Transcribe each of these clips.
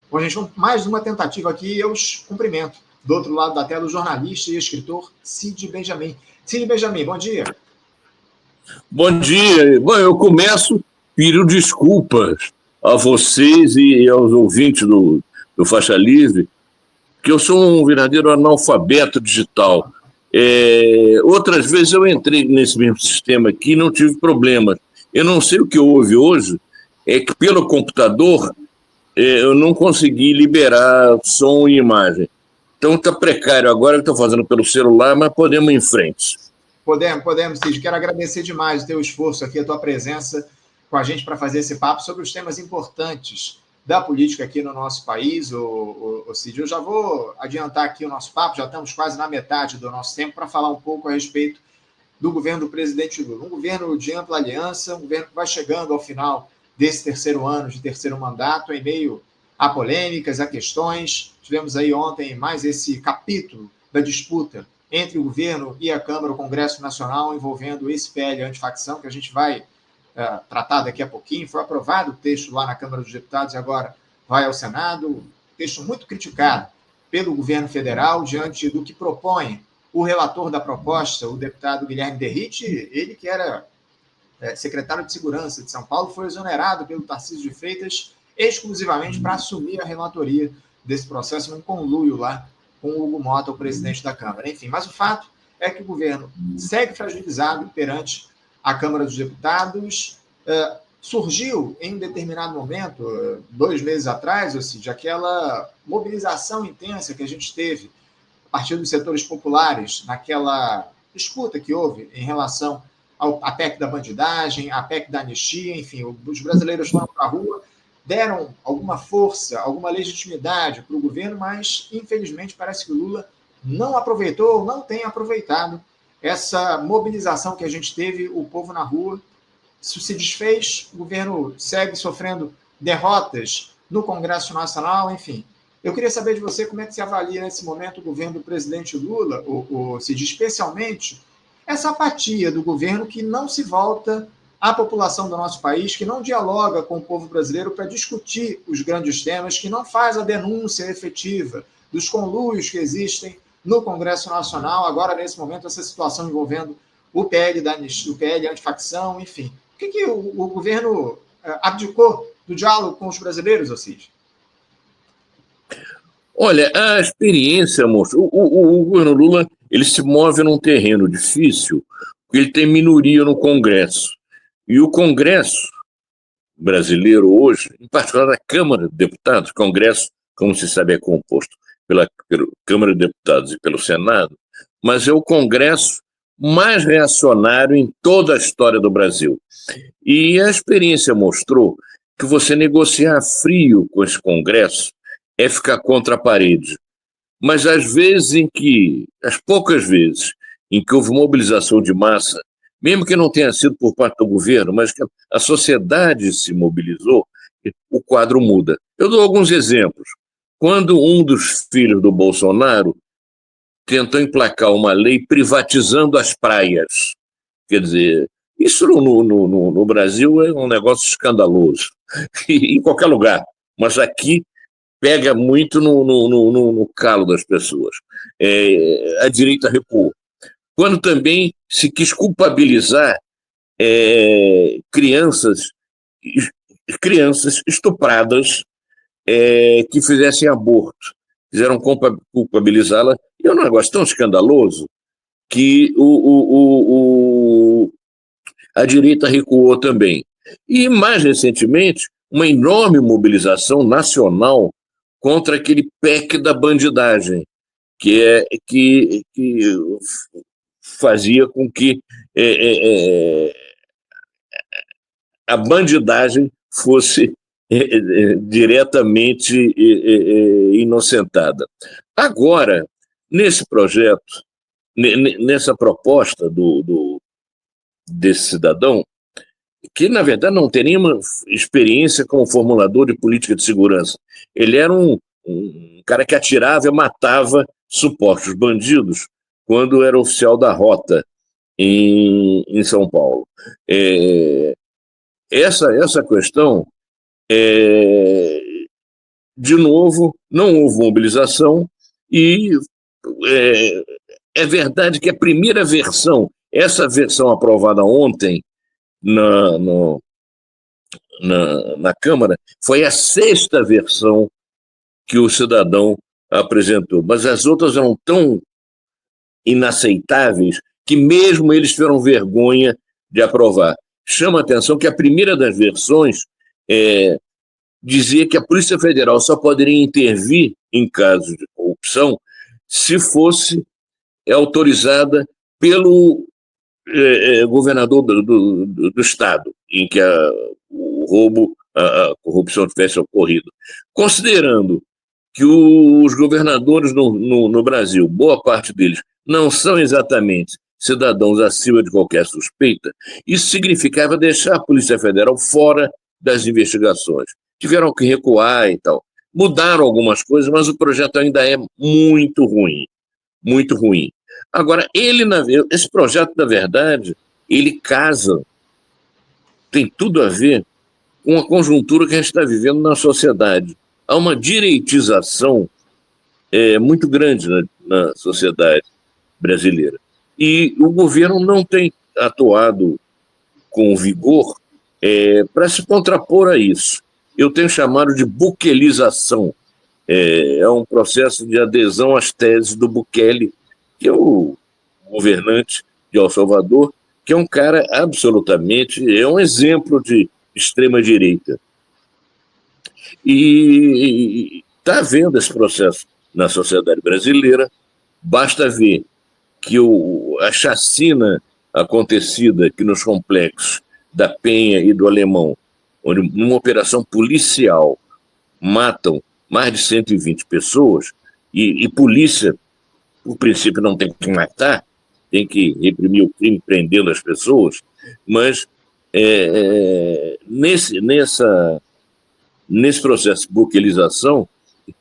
Bom, gente, mais uma tentativa aqui, eu os cumprimento. Do outro lado da tela, o jornalista e escritor Cid Benjamin. Cid Benjamin, bom dia. Bom dia. Bom, eu começo pedindo desculpas a vocês e aos ouvintes do Faixa Livre, que eu sou um verdadeiro analfabeto digital. Outras vezes eu entrei nesse mesmo sistema aqui e não tive problemas. Eu não sei o que houve hoje, é que pelo computador eu não consegui liberar som e imagem. Então está precário agora, estou fazendo pelo celular, mas podemos ir em frente. Podemos, Cid. Quero agradecer demais o teu esforço aqui, a tua presença com a gente para fazer esse papo sobre os temas importantes da política aqui no nosso país, Cid. Eu já vou adiantar aqui o nosso papo, já estamos quase na metade do nosso tempo para falar um pouco a respeito do governo do presidente Lula. Um governo de ampla aliança, um governo que vai chegando ao final desse terceiro ano, de terceiro mandato, em meio a polêmicas, a questões. Tivemos aí ontem mais esse capítulo da disputa entre o governo e a Câmara, o Congresso Nacional, envolvendo esse PL antifacção, que a gente vai tratar daqui a pouquinho. Foi aprovado o texto lá na Câmara dos Deputados e agora vai ao Senado. Texto muito criticado pelo governo federal diante do que propõe o relator da proposta, o deputado Guilherme Derrite, ele que era secretário de Segurança de São Paulo, foi exonerado pelo Tarcísio de Freitas exclusivamente para assumir a relatoria desse processo num conluio lá com o Hugo Mota, o presidente da Câmara. Enfim, mas o fato é que o governo segue fragilizado perante a Câmara dos Deputados. Surgiu em um determinado momento, 2 meses atrás, ou seja, aquela mobilização intensa que a gente teve a partir dos setores populares naquela disputa que houve em relação à PEC da bandidagem, à PEC da anistia, enfim, os brasileiros foram para a rua, deram alguma força, alguma legitimidade para o governo, mas, infelizmente, parece que o Lula não aproveitou, não tem aproveitado essa mobilização que a gente teve, o povo na rua. Isso se desfez, o governo segue sofrendo derrotas no Congresso Nacional, enfim. Eu queria saber de você como é que você avalia nesse momento o governo do presidente Lula, Cid, especialmente essa apatia do governo que não se volta à população do nosso país, que não dialoga com o povo brasileiro para discutir os grandes temas, que não faz a denúncia efetiva dos conluios que existem no Congresso Nacional, agora nesse momento essa situação envolvendo o PL antifacção, enfim. Por que o governo abdicou do diálogo com os brasileiros, Cid? Olha, a experiência mostrou. O governo Lula ele se move num terreno difícil, porque ele tem minoria no Congresso. E o Congresso brasileiro hoje, em particular a Câmara de Deputados, Congresso, como se sabe, é composto pela Câmara de Deputados e pelo Senado, mas é o Congresso mais reacionário em toda a história do Brasil. E a experiência mostrou que você negociar frio com esse Congresso é ficar contra a parede. Mas as poucas vezes em que houve mobilização de massa, mesmo que não tenha sido por parte do governo, mas que a sociedade se mobilizou, o quadro muda. Eu dou alguns exemplos. Quando um dos filhos do Bolsonaro tentou emplacar uma lei privatizando as praias, quer dizer, isso no Brasil é um negócio escandaloso, em qualquer lugar, mas aqui pega muito no calo das pessoas. A direita recuou. Quando também se quis culpabilizar crianças estupradas que fizessem aborto, fizeram culpabilizá-la, e é um negócio tão escandaloso que a direita recuou também. E, mais recentemente, uma enorme mobilização nacional contra aquele PEC da bandidagem, que fazia com que a bandidagem fosse diretamente inocentada. Agora, nesse projeto, nessa proposta desse cidadão, que na verdade não tem nenhuma experiência como formulador de política de segurança. Ele era um cara que atirava e matava supostos bandidos quando era oficial da rota em São Paulo. Essa questão de novo, não houve mobilização e é verdade que a primeira versão, essa versão aprovada ontem na Câmara, foi a sexta versão que o cidadão apresentou, mas as outras eram tão inaceitáveis que mesmo eles tiveram vergonha de aprovar. Chama a atenção que a primeira das versões dizia que a Polícia Federal só poderia intervir em casos de corrupção se fosse autorizada pelo governador do estado em que o roubo, a corrupção tivesse ocorrido. Considerando que os governadores no Brasil, boa parte deles, não são exatamente cidadãos acima de qualquer suspeita, isso significava deixar a Polícia Federal fora das investigações. Tiveram que recuar e tal. Mudaram algumas coisas, mas o projeto ainda é muito ruim. Muito ruim. Agora, esse projeto, na verdade, ele casa, tem tudo a ver com a conjuntura que a gente está vivendo na sociedade. Há uma direitização muito grande na sociedade brasileira. E o governo não tem atuado com vigor para se contrapor a isso. Eu tenho chamado de buquelização. É um processo de adesão às teses do Bukele, que é o governante de El Salvador, que é um cara absolutamente, é um exemplo de extrema-direita. E está havendo esse processo na sociedade brasileira, basta ver que a chacina acontecida aqui nos complexos da Penha e do Alemão, onde numa operação policial matam mais de 120 pessoas, e polícia, por princípio, não tem que matar, tem que reprimir o crime prendendo as pessoas, mas nesse processo de buquelização,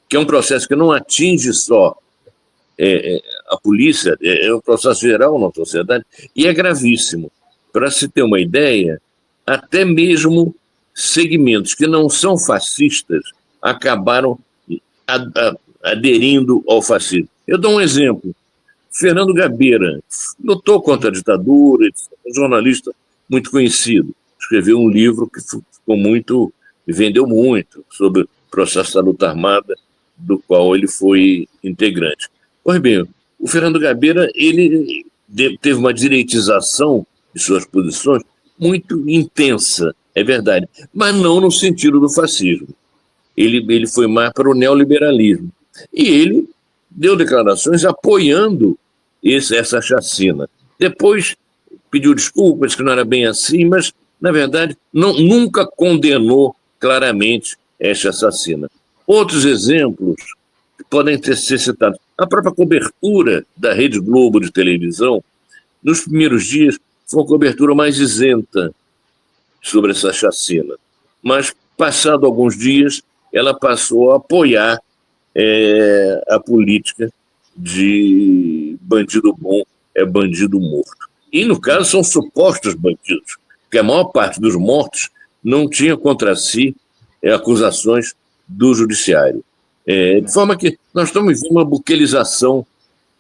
que é um processo que não atinge só a polícia, é um processo geral na sociedade, e é gravíssimo. Para se ter uma ideia, até mesmo segmentos que não são fascistas acabaram aderindo ao fascismo. Eu dou um exemplo. Fernando Gabeira lutou contra a ditadura, um jornalista muito conhecido, escreveu um livro que ficou muito, vendeu muito, sobre o processo da luta armada, do qual ele foi integrante. Pois bem, o Fernando Gabeira ele teve uma direitização de suas posições muito intensa, é verdade, mas não no sentido do fascismo. Ele foi mais para o neoliberalismo. E ele deu declarações apoiando essa chacina. Depois pediu desculpas, que não era bem assim, mas, na verdade, nunca condenou claramente essa chacina. Outros exemplos que podem ser citados. A própria cobertura da Rede Globo de televisão, nos primeiros dias, foi uma cobertura mais isenta sobre essa chacina. Mas, passado alguns dias, ela passou a apoiar a política de bandido bom é bandido morto. E, no caso, são supostos bandidos, porque a maior parte dos mortos não tinha contra si acusações do judiciário. De forma que nós estamos vendo uma buquelização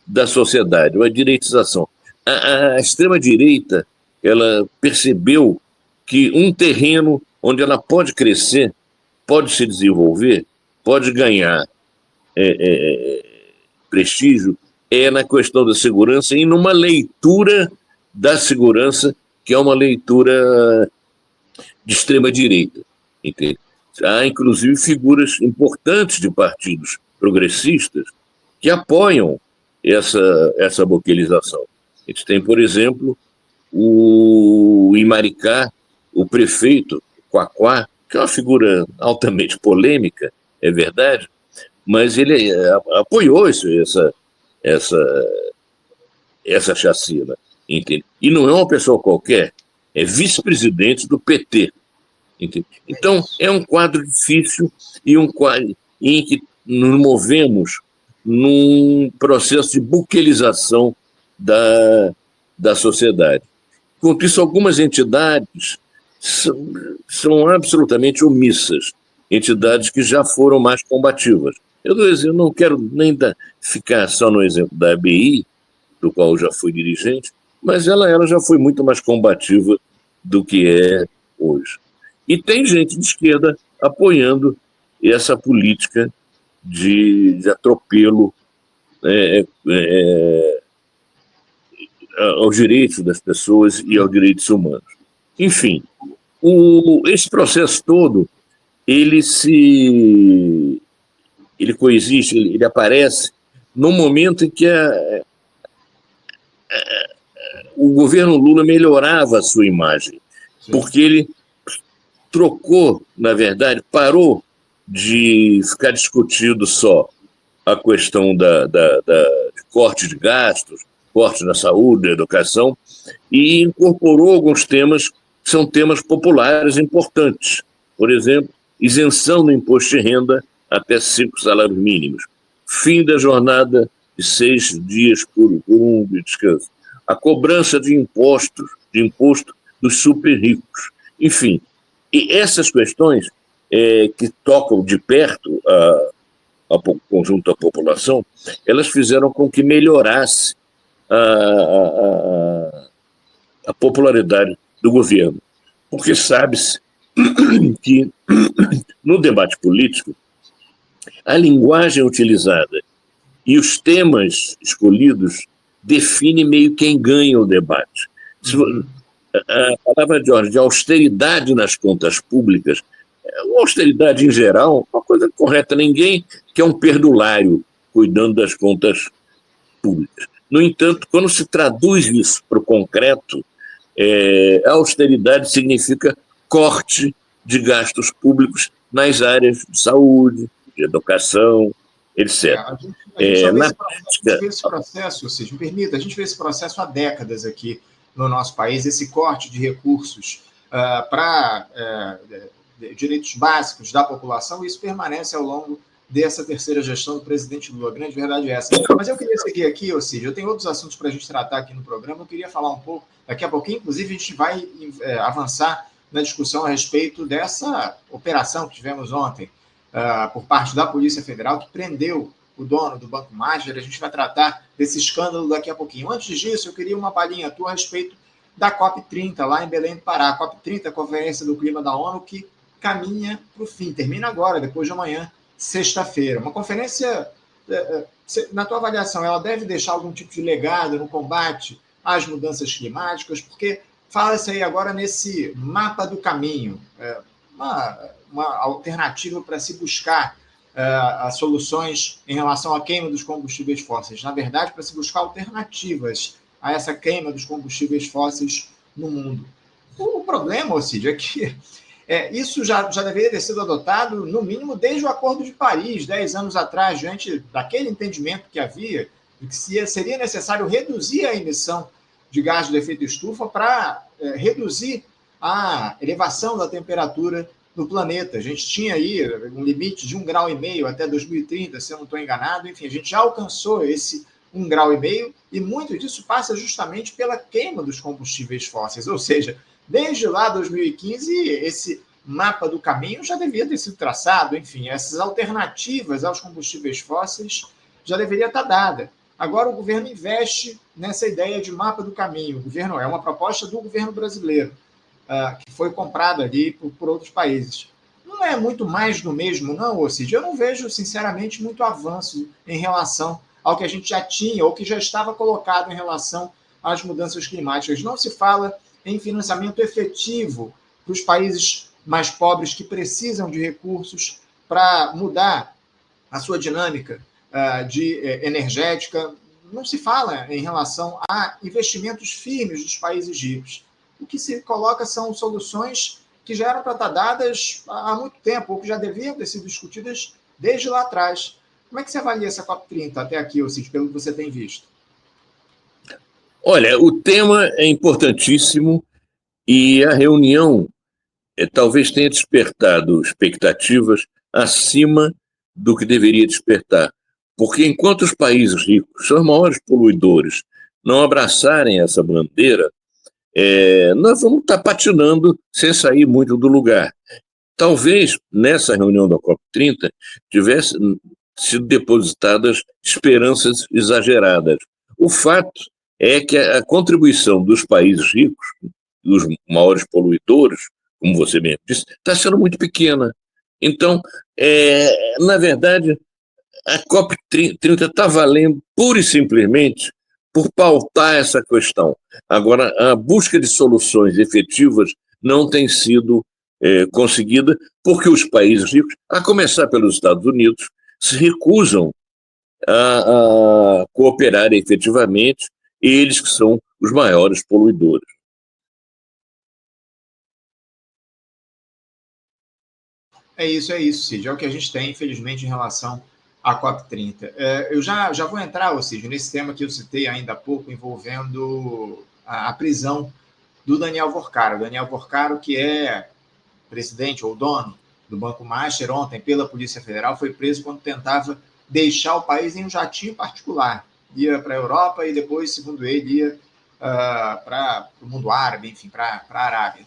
da sociedade, uma direitização. A extrema-direita, ela percebeu que um terreno onde ela pode crescer, pode se desenvolver, pode ganhar prestígio, na questão da segurança e numa leitura da segurança, que é uma leitura de extrema-direita. Entende? Há, inclusive, figuras importantes de partidos progressistas que apoiam essa buquelização. A gente tem, por exemplo, em Maricá, o prefeito Quaquá, que é uma figura altamente polêmica, é verdade, mas ele apoiou essa chacina, entende? E não é uma pessoa qualquer, é vice-presidente do PT. Entende? Então, é um quadro difícil e um quadro em que nos movemos num processo de buquelização da sociedade. Enquanto isso, algumas entidades são absolutamente omissas. entidades que já foram mais combativas. Eu não quero nem ficar só no exemplo da ABI, do qual eu já fui dirigente, mas ela já foi muito mais combativa do que é hoje. E tem gente de esquerda apoiando essa política de atropelo aos direitos das pessoas e aos direitos humanos. Enfim, esse processo todo, ele coexiste, ele aparece no momento em que o governo Lula melhorava a sua imagem, porque ele trocou, na verdade, parou de ficar discutindo só a questão de corte de gastos, corte na saúde, na educação, e incorporou alguns temas que são temas populares importantes. Por exemplo, isenção do imposto de renda até 5 salários mínimos, fim da jornada de 6 dias por um de descanso, a cobrança de imposto dos super ricos. Enfim, e essas questões que tocam de perto ao conjunto da população, elas fizeram com que melhorasse a popularidade do governo. Porque sabe-se que no debate político, a linguagem utilizada e os temas escolhidos definem meio quem ganha o debate. A palavra de austeridade nas contas públicas, austeridade em geral, uma coisa correta, ninguém quer um perdulário cuidando das contas públicas. No entanto, quando se traduz isso para o concreto, a austeridade significa corte de gastos públicos nas áreas de saúde, de educação, etc. A gente vê esse processo, ou seja, me permita, a gente vê esse processo há décadas aqui no nosso país, esse corte de recursos para direitos básicos da população, e isso permanece ao longo dessa terceira gestão do presidente Lula. A grande verdade é essa. Mas eu queria seguir aqui, ou seja, eu tenho outros assuntos para a gente tratar aqui no programa, eu queria falar um pouco, daqui a pouquinho, inclusive, a gente vai avançar na discussão a respeito dessa operação que tivemos ontem por parte da Polícia Federal, que prendeu o dono do Banco Mager. A gente vai tratar desse escândalo daqui a pouquinho. Antes disso, eu queria uma palhinha tua a respeito da COP30, lá em Belém do Pará. A COP30, a Conferência do Clima da ONU, que caminha para o fim, termina agora, depois de amanhã, sexta-feira. Uma conferência, na tua avaliação, ela deve deixar algum tipo de legado no combate às mudanças climáticas? Porque fala-se aí agora nesse mapa do caminho, uma alternativa para se buscar as soluções em relação à queima dos combustíveis fósseis. Na verdade, para se buscar alternativas a essa queima dos combustíveis fósseis no mundo. O problema, Cid, é que isso já deveria ter sido adotado, no mínimo, desde o Acordo de Paris, 10 anos atrás, diante daquele entendimento que havia de que seria necessário reduzir a emissão de gás de efeito estufa para reduzir a elevação da temperatura do planeta. A gente tinha aí um limite de 1,5 grau até 2030, se eu não estou enganado. Enfim, a gente já alcançou esse 1,5 grau, e muito disso passa justamente pela queima dos combustíveis fósseis. Ou seja, desde lá 2015, esse mapa do caminho já devia ter sido traçado. Enfim, essas alternativas aos combustíveis fósseis já deveria estar dada. Agora o governo investe nessa ideia de mapa do caminho. O governo é uma proposta do governo brasileiro, que foi comprada ali por outros países. Não é muito mais do mesmo, não, Cid? Eu não vejo, sinceramente, muito avanço em relação ao que a gente já tinha ou que já estava colocado em relação às mudanças climáticas. Não se fala em financiamento efetivo para os países mais pobres que precisam de recursos para mudar a sua dinâmica energética. Não se fala em relação a investimentos firmes dos países ricos. O que se coloca são soluções que já eram para estar dadas há muito tempo, ou que já deviam ter sido discutidas desde lá atrás. Como é que você avalia essa COP30 até aqui, Cid, pelo que você tem visto? Olha, o tema é importantíssimo e a reunião talvez tenha despertado expectativas acima do que deveria despertar. Porque enquanto os países ricos são os maiores poluidores, não abraçarem essa bandeira, nós vamos estar patinando sem sair muito do lugar. Talvez nessa reunião da COP30 tivesse sido depositadas esperanças exageradas. O fato é que a contribuição dos países ricos, dos maiores poluidores, como você mesmo disse, está sendo muito pequena. Então, na verdade, a COP30 está valendo pura e simplesmente por pautar essa questão. Agora, a busca de soluções efetivas não tem sido conseguida porque os países ricos, a começar pelos Estados Unidos, se recusam a cooperar efetivamente, eles que são os maiores poluidores. É isso, Cid. É o que a gente tem, infelizmente, em relação à COP30. Eu já vou entrar, Cid, nesse tema que eu citei ainda há pouco, envolvendo a prisão do Daniel Vorcaro. Daniel Vorcaro, que é presidente ou dono do Banco Master, ontem, pela Polícia Federal, foi preso quando tentava deixar o país em um jatinho particular. Ia para a Europa e depois, segundo ele, ia para o mundo árabe, enfim, para a Arábia.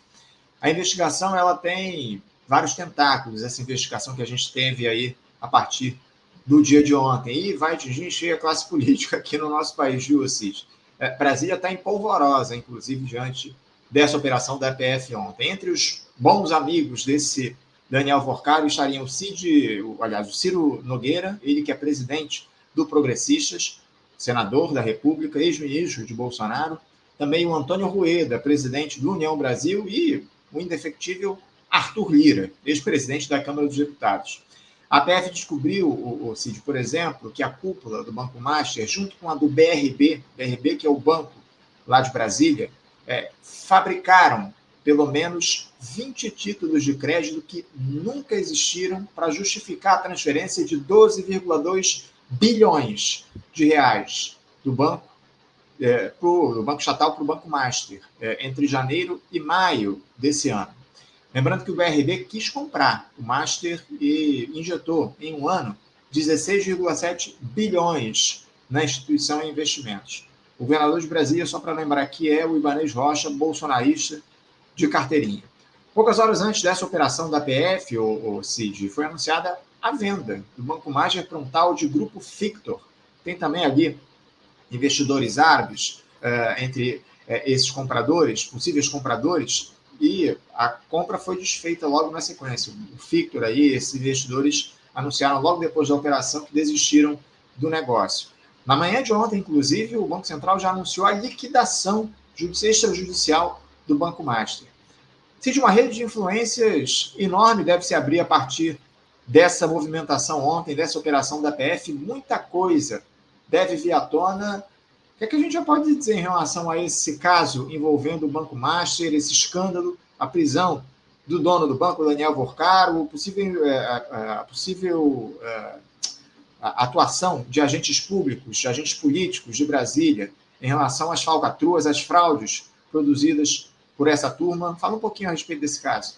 A investigação ela tem vários tentáculos, essa investigação que a gente teve aí a partir do dia de ontem, e vai atingir cheia a classe política aqui no nosso país, viu, Cid? Brasília está em polvorosa, inclusive, diante dessa operação da PF ontem. Entre os bons amigos desse Daniel Vorcaro estariam o Ciro Nogueira, ele que é presidente do Progressistas, senador da República, ex-ministro de Bolsonaro, também o Antônio Rueda, presidente do União Brasil, e o indefectível Arthur Lira, ex-presidente da Câmara dos Deputados. A PF descobriu, Cid, por exemplo, que a cúpula do Banco Master, junto com a do BRB, que é o banco lá de Brasília, fabricaram pelo menos 20 títulos de crédito que nunca existiram para justificar a transferência de 12,2 bilhões de reais do banco do Banco Estatal para o Banco Master, entre janeiro e maio desse ano. Lembrando que o BRB quis comprar o Master e injetou, em um ano, 16,7 bilhões na instituição em investimentos. O governador de Brasília, só para lembrar aqui, é o Ibanez Rocha, bolsonarista de carteirinha. Poucas horas antes dessa operação da PF, o Cid, foi anunciada a venda do Banco Master para um tal de Grupo Fictor. Tem também ali investidores árabes entre esses compradores, possíveis compradores, e a compra foi desfeita logo na sequência. O Fictor aí, esses investidores anunciaram logo depois da operação que desistiram do negócio. Na manhã de ontem, inclusive, o Banco Central já anunciou a liquidação extrajudicial do Banco Master. Se uma rede de influências enorme deve se abrir a partir dessa movimentação ontem, dessa operação da PF, muita coisa deve vir à tona. O que a gente já pode dizer em relação a esse caso envolvendo o Banco Master, esse escândalo, a prisão do dono do banco, Daniel Vorcaro, a possível atuação de agentes públicos, de agentes políticos de Brasília em relação às falcatruas, às fraudes produzidas por essa turma? Fala um pouquinho a respeito desse caso.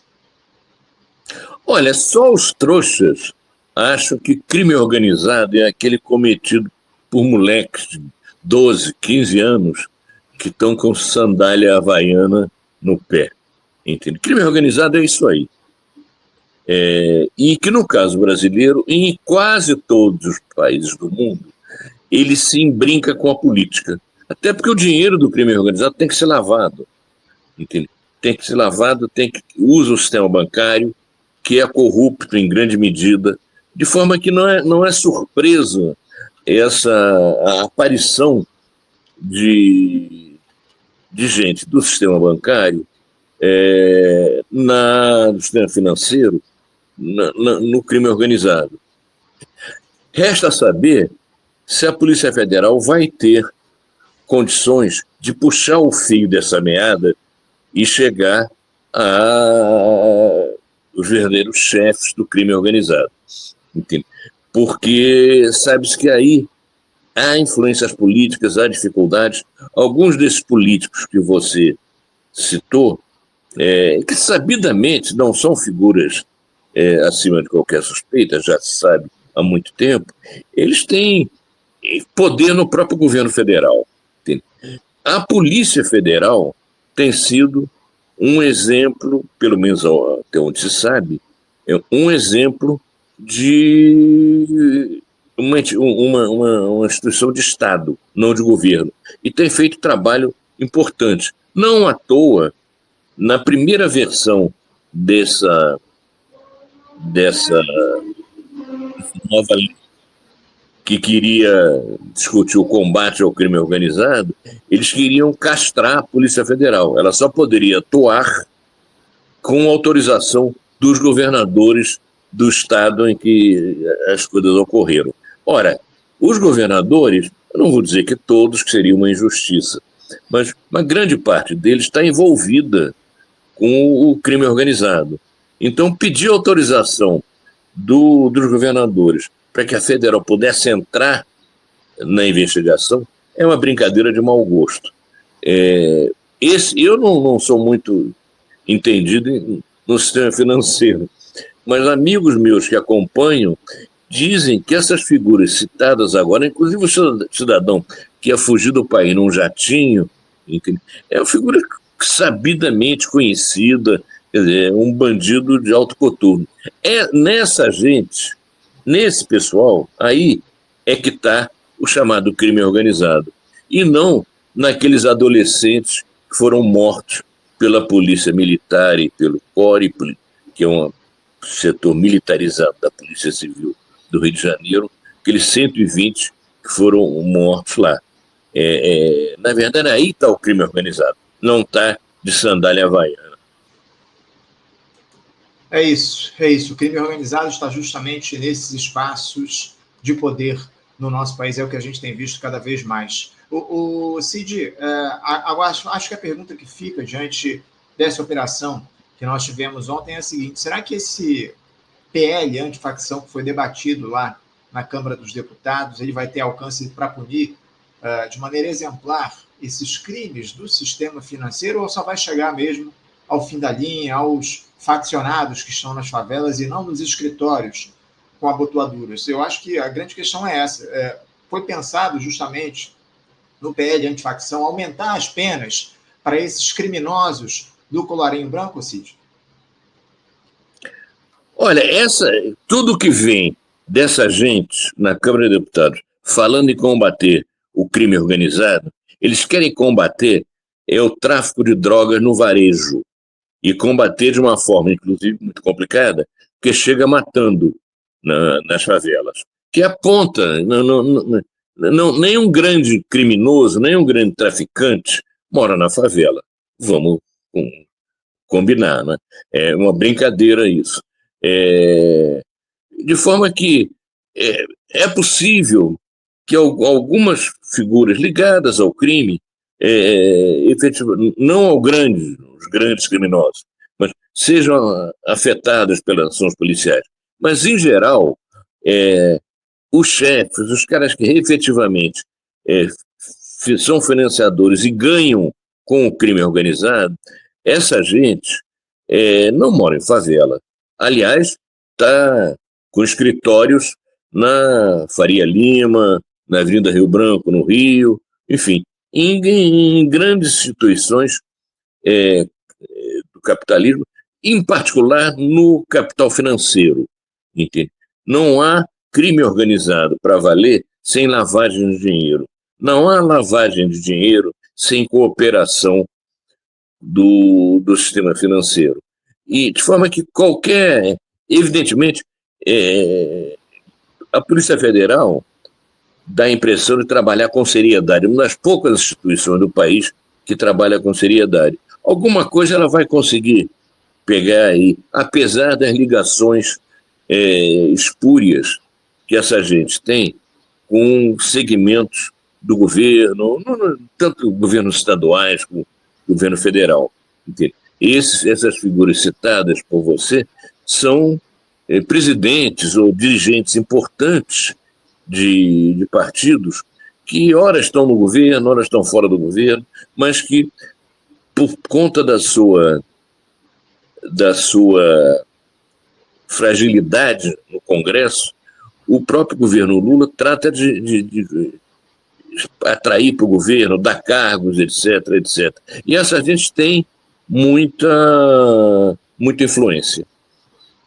Olha, só os trouxas acham que crime organizado é aquele cometido por moleques de 12, 15 anos que estão com sandália havaiana no pé. Entende? Crime organizado é isso aí. E que no caso brasileiro, em quase todos os países do mundo, ele sim brinca com a política. Até porque o dinheiro do crime organizado tem que ser lavado. Entende? Tem que ser lavado, usa o sistema bancário, que é corrupto em grande medida, de forma que não é surpresa a aparição de gente do sistema bancário, no sistema financeiro, no crime organizado. Resta saber se a Polícia Federal vai ter condições de puxar o fio dessa meada e chegar aos verdadeiros chefes do crime organizado. Entende? Porque sabe-se que aí há influências políticas, há dificuldades. Alguns desses políticos que você citou, que sabidamente não são figuras acima de qualquer suspeita, já se sabe há muito tempo, eles têm poder no próprio governo federal. Entende? A Polícia Federal tem sido um exemplo, pelo menos até onde se sabe, um exemplo de uma instituição de Estado, não de governo, e tem feito trabalho importante. Não à toa, na primeira versão dessa nova lei que queria discutir o combate ao crime organizado, eles queriam castrar a Polícia Federal. Ela só poderia atuar com autorização dos governadores do estado em que as coisas ocorreram. Ora, os governadores, eu não vou dizer que todos, que seria uma injustiça, mas uma grande parte deles está envolvida com o crime organizado. Então, pedir autorização dos governadores para que a federal pudesse entrar na investigação é uma brincadeira de mau gosto. Eu não sou muito entendido no sistema financeiro, mas amigos meus que acompanham dizem que essas figuras citadas agora, inclusive o cidadão que ia fugir do país num jatinho, é uma figura sabidamente conhecida, quer dizer, um bandido de alto coturno. É nessa gente, nesse pessoal, aí é que está o chamado crime organizado, e não naqueles adolescentes que foram mortos pela polícia militar e pelo CORE, que é um setor militarizado da Polícia Civil do Rio de Janeiro, aqueles 120 que foram mortos lá. Na verdade, aí está o crime organizado, não está de sandália havaiana. É isso. O crime organizado está justamente nesses espaços de poder no nosso país, é o que a gente tem visto cada vez mais. Cid, acho que a pergunta que fica diante dessa operação que nós tivemos ontem é a seguinte: será que esse PL antifacção que foi debatido lá na Câmara dos Deputados, ele vai ter alcance para punir de maneira exemplar esses crimes do sistema financeiro, ou só vai chegar mesmo ao fim da linha, aos faccionados que estão nas favelas e não nos escritórios com abotoaduras? Eu acho que a grande questão é essa. Foi pensado justamente no PL antifacção aumentar as penas para esses criminosos do colarinho branco, Cid? Olha, tudo que vem dessa gente na Câmara de Deputados falando em combater o crime organizado, eles querem combater o tráfico de drogas no varejo, e combater de uma forma, inclusive, muito complicada, que chega matando nas favelas. Que aponta, nenhum grande criminoso, nenhum grande traficante mora na favela. Vamos combinar, né? É uma brincadeira isso. De forma que é possível que algumas figuras ligadas ao crime, efetivamente, não os grandes criminosos, mas sejam afetadas pelas ações policiais. Mas, em geral, os chefes, os caras que efetivamente são financiadores e ganham com o crime organizado, essa gente não mora em favela. Aliás, está com escritórios na Faria Lima, na Avenida Rio Branco, no Rio, enfim, em grandes instituições do capitalismo, em particular no capital financeiro. Entende? Não há crime organizado para valer sem lavagem de dinheiro. Não há lavagem de dinheiro sem cooperação do sistema financeiro. E de forma que evidentemente, a Polícia Federal dá a impressão de trabalhar com seriedade, uma das poucas instituições do país que trabalha com seriedade. Alguma coisa ela vai conseguir pegar aí, apesar das ligações espúrias que essa gente tem com segmentos do governo, tanto governos estaduais como governo federal. Entende? Essas figuras citadas por você são presidentes ou dirigentes importantes de partidos que ora estão no governo, ora estão fora do governo, mas que, por conta da sua fragilidade no Congresso, o próprio governo Lula trata de atrair para o governo, dar cargos, etc, etc. E essa gente tem muita influência.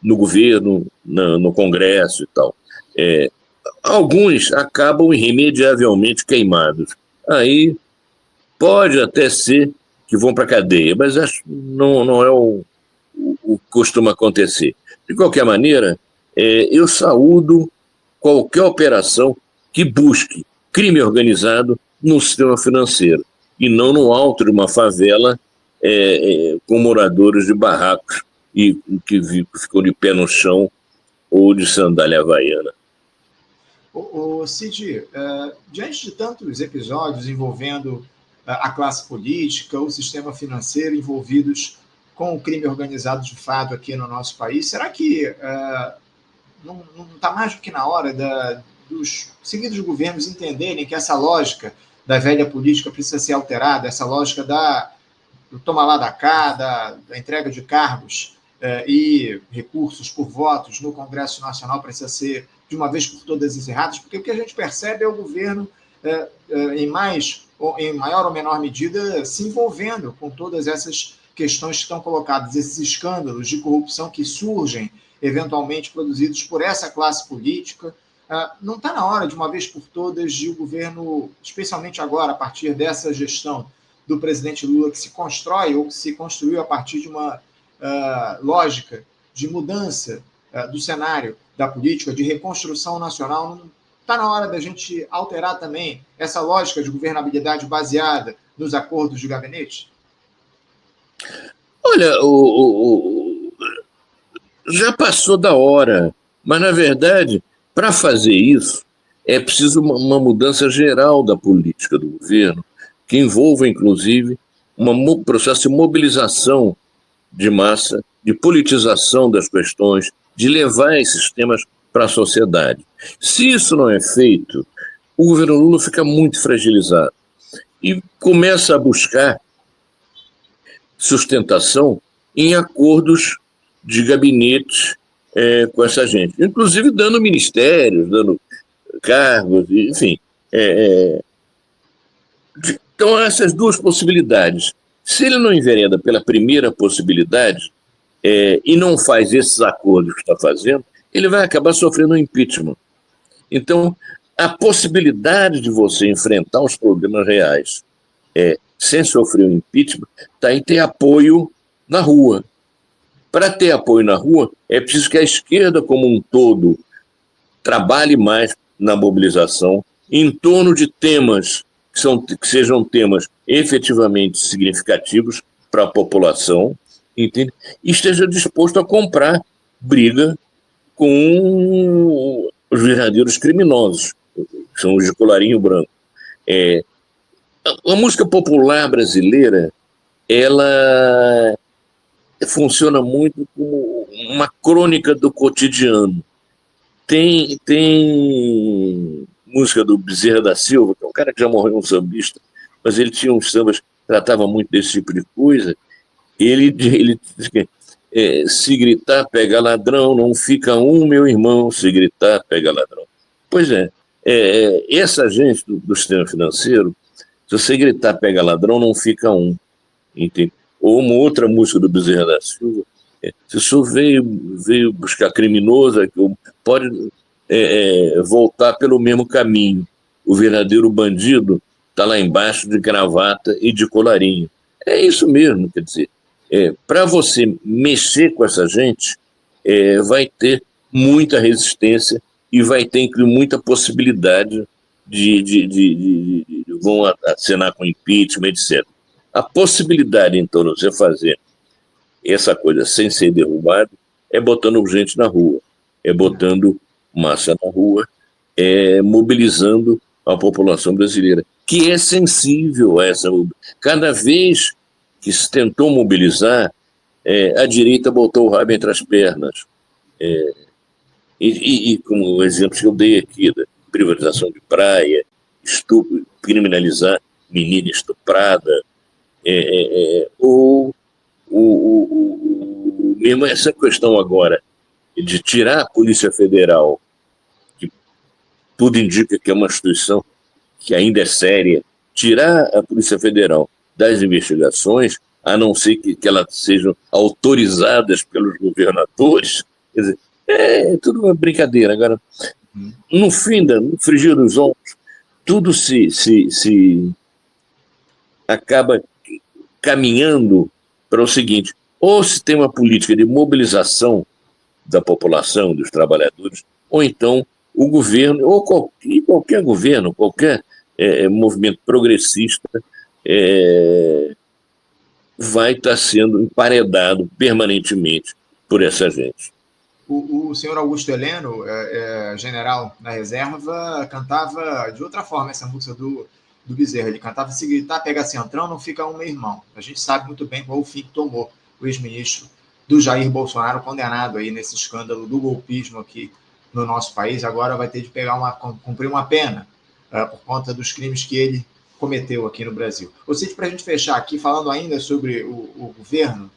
no governo, no Congresso e tal. Alguns acabam irremediavelmente queimados. Aí pode até ser que vão para a cadeia, mas acho não é o que costuma acontecer. De qualquer maneira, eu saúdo qualquer operação que busque crime organizado no sistema financeiro e não no alto de uma favela com moradores de barracos e que ficam de pé no chão ou de sandália havaiana. Cid, diante de tantos episódios envolvendo a classe política, o sistema financeiro envolvidos com o crime organizado de fato aqui no nosso país, será que não está mais do que na hora dos seguidos governos entenderem que essa lógica da velha política precisa ser alterada, essa lógica do toma lá da cá, da entrega de cargos e recursos por votos no Congresso Nacional precisa ser de uma vez por todas encerradas, porque o que a gente percebe é o governo, em maior ou menor medida, se envolvendo com todas essas questões que estão colocadas, esses escândalos de corrupção que surgem, eventualmente produzidos por essa classe política. Não está na hora, de uma vez por todas, de o governo, especialmente agora, a partir dessa gestão do presidente Lula, que se constrói ou que se construiu a partir de uma lógica de mudança do cenário da política, de reconstrução nacional, não está na hora da gente alterar também essa lógica de governabilidade baseada nos acordos de gabinete? Olha, já passou da hora, mas, na verdade, para fazer isso, é preciso uma mudança geral da política do governo, que envolva, inclusive, um processo de mobilização de massa, de politização das questões, de levar esses temas para a sociedade. Se isso não é feito, o governo Lula fica muito fragilizado e começa a buscar sustentação em acordos de gabinetes com essa gente, inclusive dando ministérios, dando cargos, enfim. Então, essas duas possibilidades. Se ele não envereda pela primeira possibilidade e não faz esses acordos que está fazendo, ele vai acabar sofrendo um impeachment. Então, a possibilidade de você enfrentar os problemas reais sem sofrer um impeachment está em ter apoio na rua. Para ter apoio na rua, é preciso que a esquerda como um todo trabalhe mais na mobilização em torno de temas que sejam temas efetivamente significativos para a população, entende? E esteja disposto a comprar briga com os verdadeiros criminosos, que são os de colarinho branco. A música popular brasileira, ela funciona muito como uma crônica do cotidiano. Tem música do Bezerra da Silva, que é um cara que já morreu, um sambista, mas ele tinha uns sambas que tratava muito desse tipo de coisa. Ele diz que se gritar, pega ladrão, não fica um, meu irmão, se gritar, pega ladrão. Pois essa gente do sistema financeiro, se você gritar, pega ladrão, não fica um. Entende? Ou uma outra música do Bezerra da Silva, se o senhor veio buscar criminoso, pode voltar pelo mesmo caminho. O verdadeiro bandido está lá embaixo de gravata e de colarinho. É isso mesmo, quer dizer. Para você mexer com essa gente, vai ter muita resistência e vai ter muita possibilidade de vão assinar com impeachment, etc. A possibilidade, então, de você fazer essa coisa sem ser derrubado é botando gente na rua, é botando massa na rua, mobilizando a população brasileira, que é sensível a essa. Cada vez que se tentou mobilizar, a direita botou o rabo entre as pernas. E como o exemplo que eu dei aqui, da privatização de praia, estupro, criminalizar menina estuprada, ou mesmo essa questão agora de tirar a Polícia Federal, que tudo indica que é uma instituição que ainda é séria, tirar a Polícia Federal das investigações, a não ser que elas sejam autorizadas pelos governadores, Quer dizer, é tudo uma brincadeira. Agora, no frigir dos ovos, tudo se acaba caminhando para o seguinte: ou se tem uma política de mobilização da população, dos trabalhadores, ou então o governo, ou qualquer governo, qualquer movimento progressista vai estar sendo emparedado permanentemente por essa gente. O senhor Augusto Heleno, general na reserva, cantava de outra forma essa música do Bezerra. Ele cantava: se gritar, pega centrão, não fica um, meu irmão. A gente sabe muito bem qual o fim que tomou o ex-ministro do Jair Bolsonaro, condenado aí nesse escândalo do golpismo aqui no nosso país. Agora vai ter de cumprir uma pena por conta dos crimes que ele cometeu aqui no Brasil. Ou seja, para a gente fechar aqui, falando ainda sobre o governo,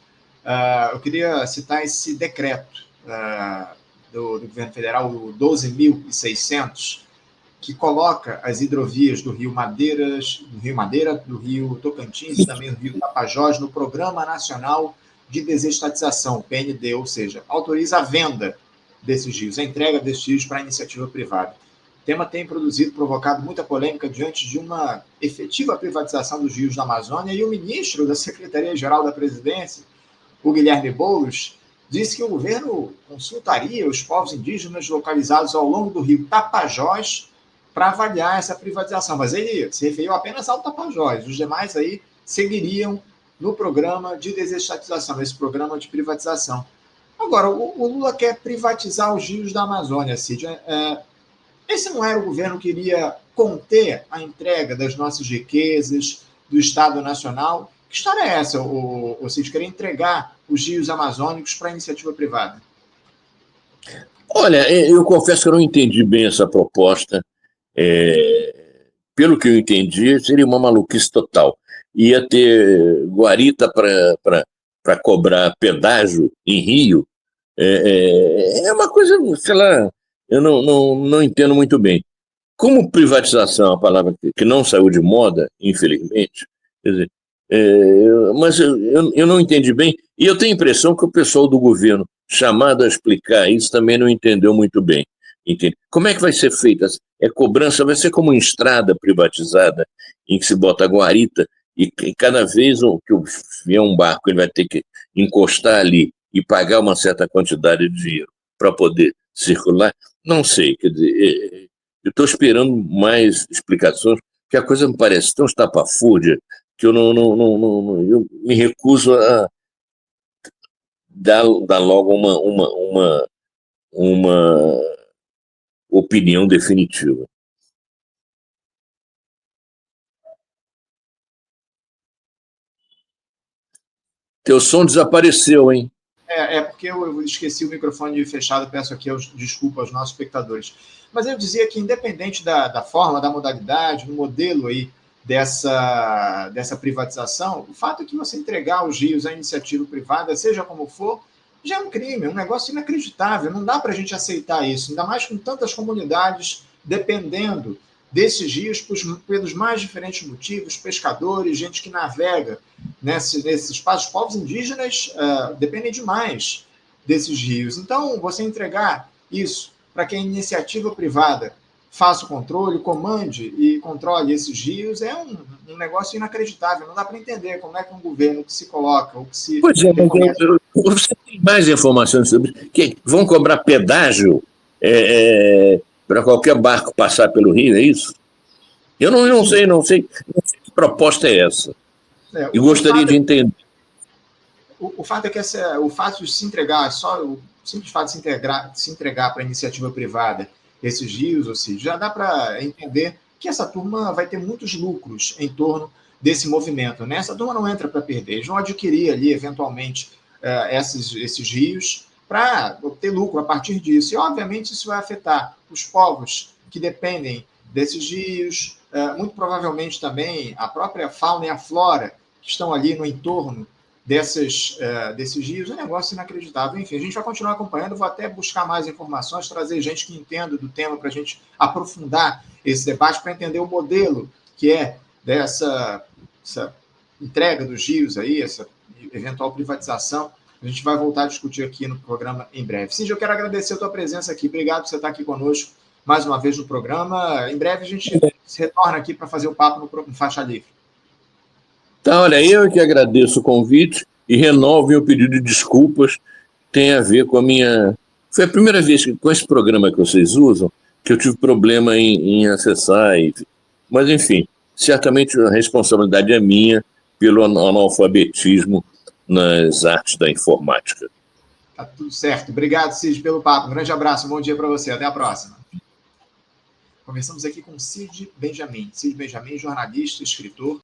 eu queria citar esse decreto do governo federal, o 12.600, que coloca as hidrovias do Rio Madeira, do Rio Tocantins e também do Rio Tapajós no Programa Nacional de Desestatização, PND, ou seja, autoriza a venda desses rios, a entrega desses rios para a iniciativa privada. O tema tem provocado muita polêmica diante de uma efetiva privatização dos rios da Amazônia, e o ministro da Secretaria-Geral da Presidência, o Guilherme Boulos, disse que o governo consultaria os povos indígenas localizados ao longo do rio Tapajós para avaliar essa privatização. Mas ele se referiu apenas ao Tapajós. Os demais aí seguiriam no programa de desestatização, nesse programa de privatização. Agora, o Lula quer privatizar os rios da Amazônia, Cid. Esse não era o governo que iria conter a entrega das nossas riquezas, do Estado Nacional? Que história é essa, Cid, querer entregar os rios amazônicos para a iniciativa privada? Olha, eu confesso que eu não entendi bem essa proposta. Pelo que eu entendi, seria uma maluquice total. Ia ter guarita para cobrar pedágio em Rio. É uma coisa, sei lá, eu não entendo muito bem. Como privatização é uma palavra que não saiu de moda, infelizmente, quer dizer, mas eu não entendi bem, e eu tenho a impressão que o pessoal do governo, chamado a explicar isso, também não entendeu muito bem. Entende? Como é que vai ser feita? Cobrança, vai ser como uma estrada privatizada, em que se bota guarita, e cada vez que vier um barco, ele vai ter que encostar ali e pagar uma certa quantidade de dinheiro para poder circular. Não sei, quer dizer, eu estou esperando mais explicações, porque a coisa me parece tão estapafúrdia que eu eu me recuso a dar logo uma opinião definitiva. Teu som desapareceu, hein? Porque eu esqueci o microfone fechado, peço aqui desculpa aos nossos espectadores. Mas eu dizia que, independente da forma, da modalidade, do modelo aí dessa privatização, o fato é que você entregar os rios à iniciativa privada, seja como for, já é um crime, um negócio inacreditável. Não dá para a gente aceitar isso, ainda mais com tantas comunidades dependendo desses rios pelos mais diferentes motivos, pescadores, gente que navega nesse espaço. Os povos indígenas dependem demais desses rios. Então, você entregar isso para que a iniciativa privada faça o controle, comande e controle esses rios, é um negócio inacreditável. Não dá para entender como é que um governo que se coloca, ou que se... Pois é, mas você tem mais informações sobre que vão cobrar pedágio para qualquer barco passar pelo rio, é isso? Eu não sei que proposta é essa. E gostaria de entender. O fato é que o fato de se entregar, só o simples fato de se entregar para a iniciativa privada esses rios, ou seja, já dá para entender que essa turma vai ter muitos lucros em torno desse movimento. Né? Essa turma não entra para perder, eles vão adquirir ali, eventualmente, esses rios para obter lucro a partir disso. E, obviamente, isso vai afetar os povos que dependem desses rios, muito provavelmente também a própria fauna e a flora que estão ali no entorno desses rios. É um negócio inacreditável. Enfim, a gente vai continuar acompanhando, vou até buscar mais informações, trazer gente que entenda do tema para a gente aprofundar esse debate, para entender o modelo que é dessa entrega dos rios aí, essa eventual privatização A gente vai voltar a discutir aqui no programa em breve. Cid, eu quero agradecer a tua presença aqui. Obrigado por você estar aqui conosco mais uma vez no programa. Em breve a gente se retorna aqui para fazer o papo no Faixa Livre. Tá, olha, eu que agradeço o convite e renovo meu pedido de desculpas. Tem a ver com a minha... Foi a primeira vez que, com esse programa que vocês usam, que eu tive problema em acessar. Mas, enfim, certamente a responsabilidade é minha pelo analfabetismo nas artes da informática. Tá tudo certo. Obrigado, Cid, pelo papo. Um grande abraço, um bom dia para você. Até a próxima. Conversamos aqui com Cid Benjamin. Cid Benjamin, jornalista, escritor,